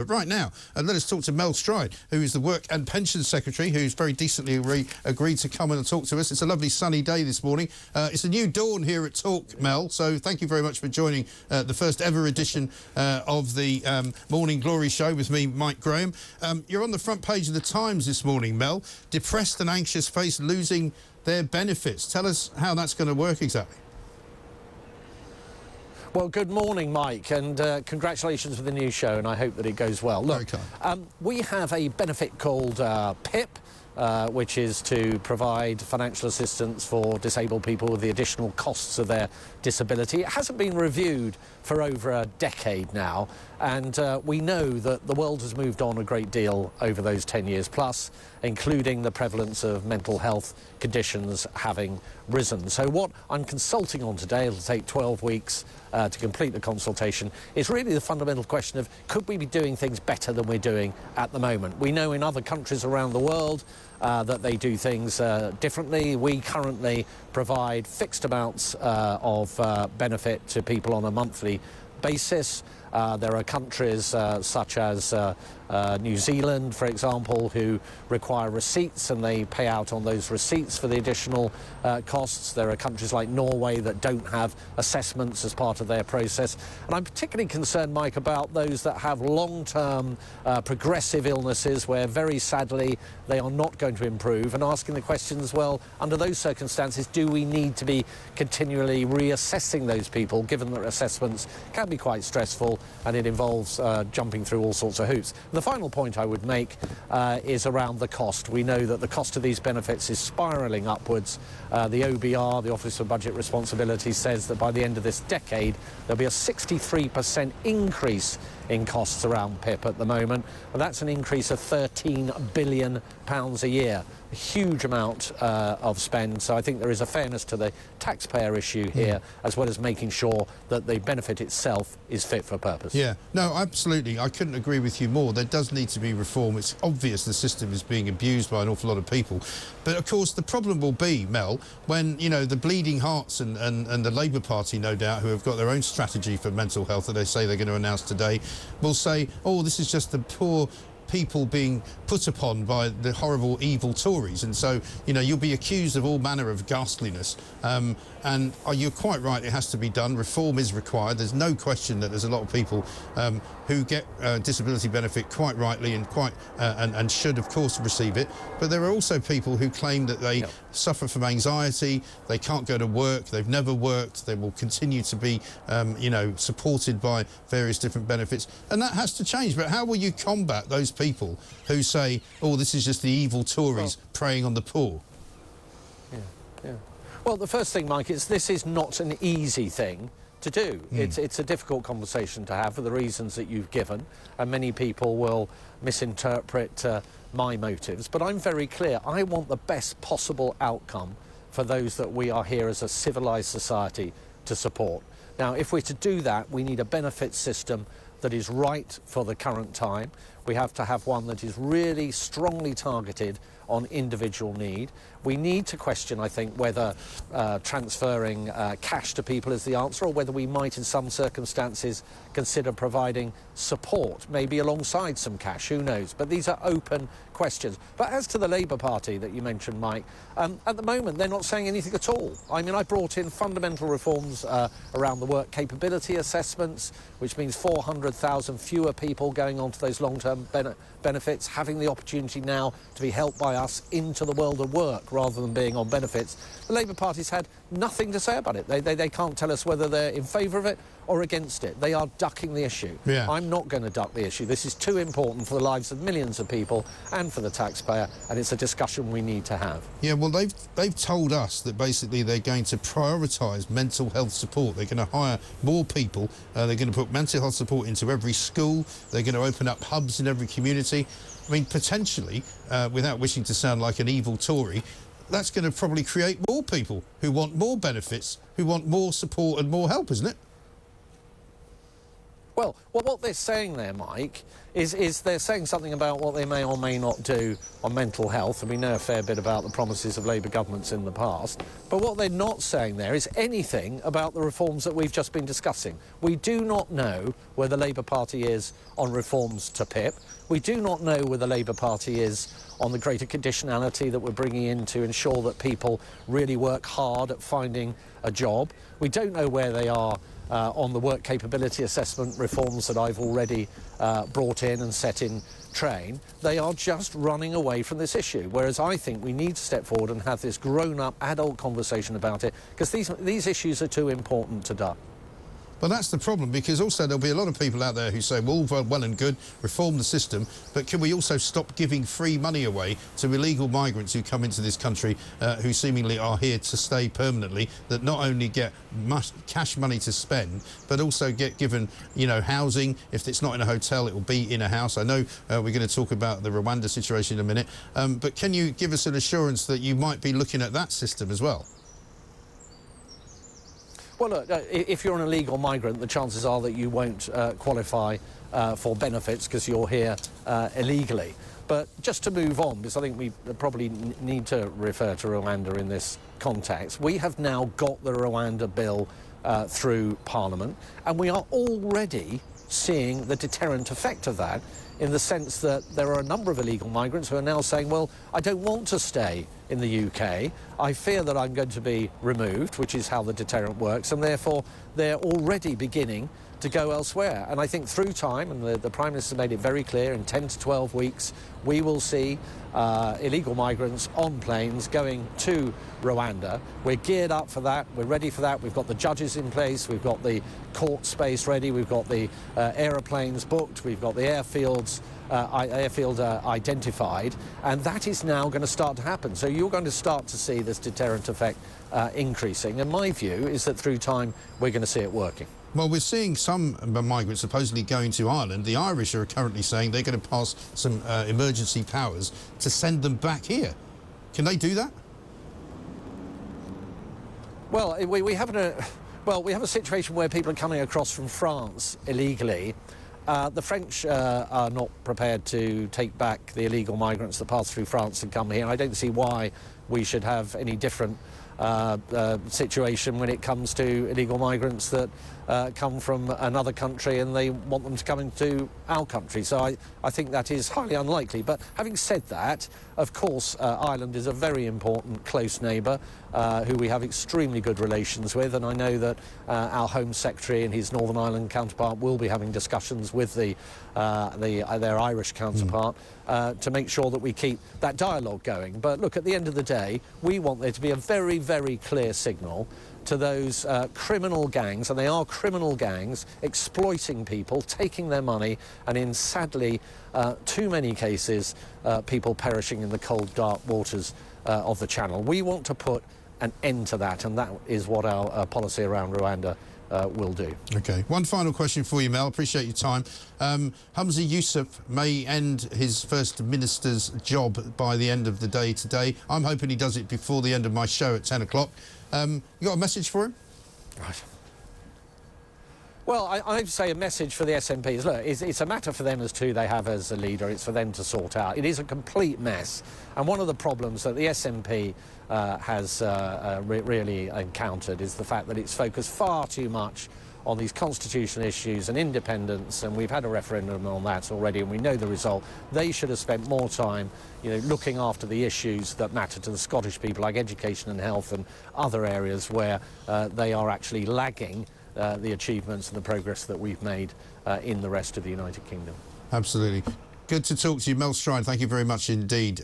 But right now, let us talk to Mel Stride, who is the Work and Pensions Secretary, who's very decently agreed to come and talk to us. It's a lovely sunny day this morning. It's a new dawn here at Talk, Mel, so thank you very much for joining the first ever edition of the Morning Glory Show with me, Mike Graham. You're on the front page of the Times this morning, Mel. Depressed and anxious face losing their benefits. Tell us how that's going to work exactly. Well, good morning, Mike, and congratulations for the new show, and I hope that it goes well. Look, we have a benefit called PIP, which is to provide financial assistance for disabled people with the additional costs of their disability. It hasn't been reviewed for over a decade now, and we know that the world has moved on a great deal over those 10 years plus, including the prevalence of mental health conditions having risen. So what I'm consulting on today, it'll take 12 weeks to complete the consultation, is really the fundamental question of could we be doing things better than we're doing at the moment. We know in other countries around the world that they do things differently. We currently provide fixed amounts of benefit to people on a monthly basis. There are countries such as New Zealand, for example, who require receipts and they pay out on those receipts for the additional costs. There are countries like Norway that don't have assessments as part of their process. And I'm particularly concerned, Mike, about those that have long-term progressive illnesses where very sadly they are not going to improve, and asking the questions, well, under those circumstances, do we need to be continually reassessing those people, given that assessments can be quite stressful and it involves jumping through all sorts of hoops. The final point I would make is around the cost. We know that the cost of these benefits is spiralling upwards. The OBR, the Office for Budget Responsibility, says that by the end of this decade there'll be a 63% increase in costs around PIP at the moment, and that's an increase of £13 billion a year. A huge amount of spend, so I think there is a fairness to the taxpayer issue here, as well as making sure that the benefit itself is fit for purpose. Yeah, no, absolutely. I couldn't agree with you more. There does need to be reform. It's obvious the system is being abused by an awful lot of people. But, of course, the problem will be, Mel, when, you know, the bleeding hearts and the Labour Party, no doubt, who have got their own strategy for mental health that they say they're going to announce today, will say, oh, this is just the poor people being put upon by the horrible, evil Tories. And so, you know, you'll be accused of all manner of ghastliness. And you're quite right, it has to be done. Reform is required. There's no question that there's a lot of people who get disability benefit quite rightly and and should, of course, receive it. But there are also people who claim that they suffer from anxiety, they can't go to work, they've never worked, they will continue to be, you know, supported by various different benefits. And that has to change. But how will you combat those people who say, oh, this is just the evil Tories preying on the poor? Well, the first thing, Mike, is this is not an easy thing to do. It's a difficult conversation to have for the reasons that you've given, and many people will misinterpret my motives. But I'm very clear. I want the best possible outcome for those that we are here as a civilised society to support. Now, if we're to do that, we need a benefit system that is right for the current time. We have to have one that is really strongly targeted on individual need. We need to question, I think, whether transferring cash to people is the answer, or whether we might, in some circumstances, consider providing support, maybe alongside some cash, who knows. But these are open questions. But as to the Labour Party that you mentioned, Mike, at the moment they're not saying anything at all. I mean, I brought in fundamental reforms around the work capability assessments, which means 400,000 fewer people going on to those long-term benefits, having the opportunity now to be helped by us into the world of work rather than being on benefits. The Labour Party's had nothing to say about it. They can't tell us whether they're in favour of it or against it. They are ducking the issue. I'm not going to duck the issue. This is too important for the lives of millions of people and for the taxpayer, and it's a discussion we need to have. Yeah, well, they've told us that basically they're going to prioritise mental health support. They're going to hire more people. They're going to put mental health support into every school. They're going to open up hubs in every community. I mean, potentially, without wishing to sound like an evil Tory, that's going to probably create more people who want more benefits, who want more support and more help, isn't it? Well, what they're saying there, Mike, is they're saying something about what they may or may not do on mental health, and we know a fair bit about the promises of Labour governments in the past. But what they're not saying there is anything about the reforms that we've just been discussing. We do not know where the Labour Party is on reforms to PIP. We do not know where the Labour Party is on the greater conditionality that we're bringing in to ensure that people really work hard at finding a job. We don't know where they are on the work capability assessment reforms that I've already brought in and set in train. They are just running away from this issue, whereas I think we need to step forward and have this grown-up adult conversation about it, because these issues are too important to duck. Well, that's the problem, because also there'll be a lot of people out there who say, well, well and good, reform the system, but can we also stop giving free money away to illegal migrants who come into this country, who seemingly are here to stay permanently, that not only get cash money to spend, but also get given, you know, housing. If it's not in a hotel, it will be in a house. I know we're going to talk about the Rwanda situation in a minute, but can you give us an assurance that you might be looking at that system as well? Well, look, if you're an illegal migrant, the chances are that you won't qualify for benefits because you're here illegally. But just to move on, because I think we probably need to refer to Rwanda in this context, we have now got the Rwanda bill through Parliament, and we are already seeing the deterrent effect of that, in the sense that there are a number of illegal migrants who are now saying, well, I don't want to stay in the UK. I fear that I'm going to be removed, which is how the deterrent works, and therefore they're already beginning to go elsewhere. And I think through time, and the Prime Minister made it very clear, in 10 to 12 weeks, we will see illegal migrants on planes going to Rwanda. We're geared up for that. We're ready for that. We've got the judges in place. We've got the court space ready. We've got the aeroplanes booked. We've got the airfield identified. And that is now going to start to happen. So you're going to start to see this deterrent effect increasing. And my view is that through time, we're going to see it working. Well, we're seeing some migrants supposedly going to Ireland. The Irish are currently saying they're going to pass some emergency powers to send them back here. Can they do that? Well, we have a situation where people are coming across from France illegally. The French are not prepared to take back the illegal migrants that pass through France and come here. I don't see why we should have any different situation when it comes to illegal migrants that come from another country and they want them to come into our country. So I think that is highly unlikely. But having said that, of course, Ireland is a very important close neighbour who we have extremely good relations with, and I know that our Home Secretary and his Northern Ireland counterpart will be having discussions with their Irish counterpart to make sure that we keep that dialogue going. But look, at the end of the day, we want there to be a very, very clear signal to those criminal gangs, and they are criminal gangs, exploiting people, taking their money, and in, sadly, too many cases, people perishing in the cold, dark waters of the Channel. We want to put an end to that, and that is what our policy around Rwanda will do. OK. One final question for you, Mel. Appreciate your time. Humza Yousaf may end his First Minister's job by the end of the day today. I'm hoping he does it before the end of my show at 10 o'clock. You got a message for him? Right. Well, I'd say a message for the SNPs. Look, it's a matter for them as to who they have as a leader. It's for them to sort out. It is a complete mess. And one of the problems that the SNP has really encountered is the fact that it's focused far too much on these constitutional issues and independence, and we've had a referendum on that already, and we know the result. They should have spent more time, you know, looking after the issues that matter to the Scottish people, like education and health and other areas where they are actually lagging the achievements and the progress that we've made in the rest of the United Kingdom. Absolutely. Good to talk to you, Mel Stride. Thank you very much indeed.